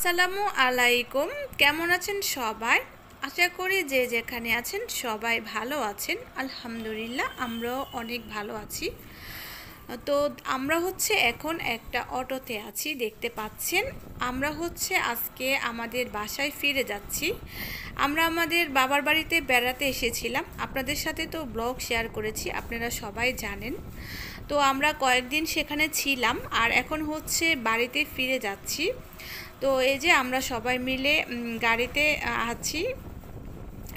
আসসালামু আলাইকুম। কেমন আছেন সবাই? আশা করি যে যেখানে আছেন সবাই ভালো আছেন। আলহামদুলিল্লাহ আমরাও অনেক ভালো আছি। তো আমরা এখন একটা অটোতে আছি, দেখতে পাচ্ছেন। আমরা আজকে আমাদের বাসায় ফিরে যাচ্ছি। আমরা আমাদের বাবার বাড়িতে বেড়াতে এসেছিলাম, আপনাদের সাথে তো ব্লগ শেয়ার করেছি, আপনারা সবাই জানেন। তো আমরা কয়েকদিন সেখানে ছিলাম আর এখন বাড়িতে ফিরে যাচ্ছি। তো এই যে আমরা সবাই মিলে গাড়িতে আছি,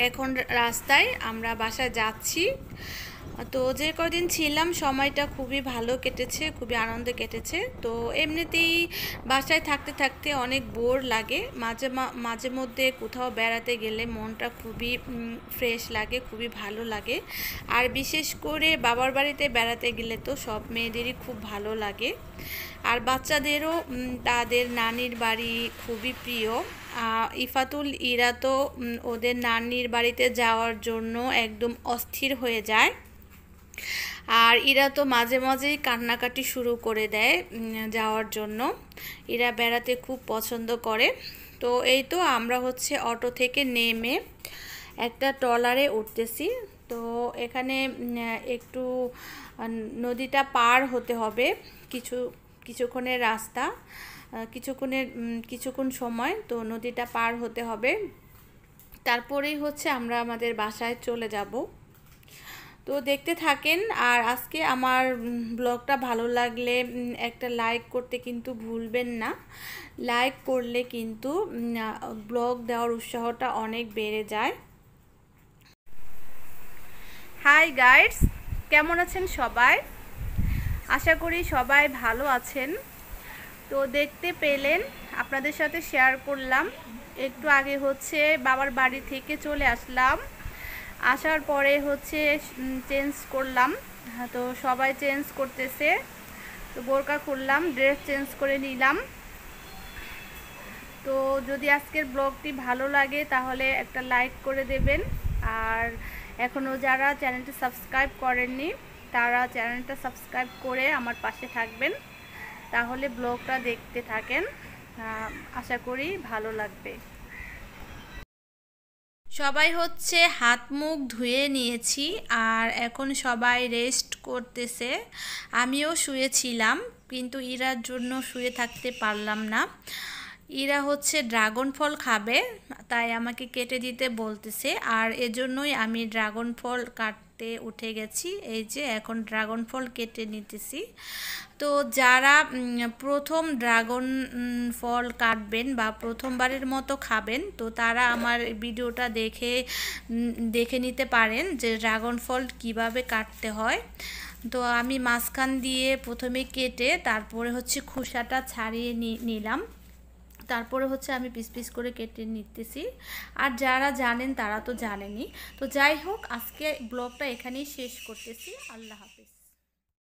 এখন রাস্তায় আমরা বাসায় যাচ্ছি। তো যে কদিন ছিলাম সময়টা খুবই ভালো কেটেছে, খুবই আনন্দে কেটেছে। তো এমনিতেই বাসায় থাকতে থাকতে অনেক বোর লাগে, মাঝে মধ্যে কোথাও বেড়াতে গেলে মনটা খুবই ফ্রেশ লাগে, খুবই ভালো লাগে। আর বিশেষ করে বাবার বাড়িতে বেড়াতে গেলে তো সব মেয়েদেরই খুব ভালো লাগে, আর বাচ্চাদেরও তাদের নানির বাড়ি খুবই প্রিয়। ইফাতুল ইরা তো ওদের নানির বাড়িতে যাওয়ার জন্য একদম অস্থির হয়ে যায়, আর এরা তো মাঝে মাঝেই কান্নাকাটি শুরু করে দেয় যাওয়ার জন্য। এরা বেড়াতে খুব পছন্দ করে। তো এই তো আমরা অটো থেকে নেমে একটা ট্রলারে উঠতেছি। তো এখানে একটু নদীটা পার হতে হবে, কিছুক্ষণের রাস্তা, কিছুক্ষণ সময়। তো নদীটা পার হতে হবে, তারপরেই আমরা আমাদের বাসায় চলে যাব। তো দেখতে থাকেন। আর আজকে আমার ব্লগটা ভালো লাগলে একটা লাইক করতে কিন্তু ভুলবেন না। লাইক করলে কিন্তু ব্লগ দেওয়ার উৎসাহটা অনেক বেড়ে যায়। হাই গাইস, কেমন আছেন সবাই? আশা করি সবাই ভালো আছেন। তো দেখতে পেলেন, আপনাদের সাথে শেয়ার করলাম। একটু আগে বাবার বাড়ি থেকে চলে আসলাম। আসার পরে চেঞ্জ করলাম। তো সবাই চেঞ্জ করতেছে, তো বোরকা খুললাম, ড্রেস চেঞ্জ করে নিলাম। তো যদি আজকের ব্লগটি ভালো লাগে তাহলে একটা লাইক করে দেবেন, আর এখনও যারা চ্যানেলটি সাবস্ক্রাইব করেননি তারা চ্যানেলটা সাবস্ক্রাইব করে আমার পাশে থাকবেন, তাহলে ব্লগটা দেখতে থাকেন, আশা করি ভালো লাগবে। সবাই হাত মুখ ধুয়ে নিয়েছি, আর এখন সবাই রেস্ট করতেছে। আমিও শুয়েছিলাম, কিন্তু ইরার জন্য শুয়ে থাকতে পারলাম না। ইরা ড্রাগন ফল খাবে, তাই আমাকে কেটে দিতে বলতেছে, আর এজন্যই আমি ড্রাগন ফল কাটতে উঠে গেছি। এই যে এখন ড্রাগন ফল কেটে নিতেছি। তো যারা প্রথম ড্রাগন ফল কাটবেন বা প্রথমবারের মতো খাবেন, তো তারা আমার ভিডিওটা দেখে নিতে পারেন যে ড্রাগন ফল কিভাবে কাটতে হয়। তো আমি মাঝখান দিয়ে প্রথমে কেটে তারপরে খোসাটা ছাড়িয়ে নিলাম, তারপরে আমি পিস পিস করে কেটে নিতেছি। আর যারা জানেন তারা তো জানেনই। তো যাই হোক, আজকে ব্লগটা এখানেই শেষ করতেছি। আল্লাহ হাফেজ।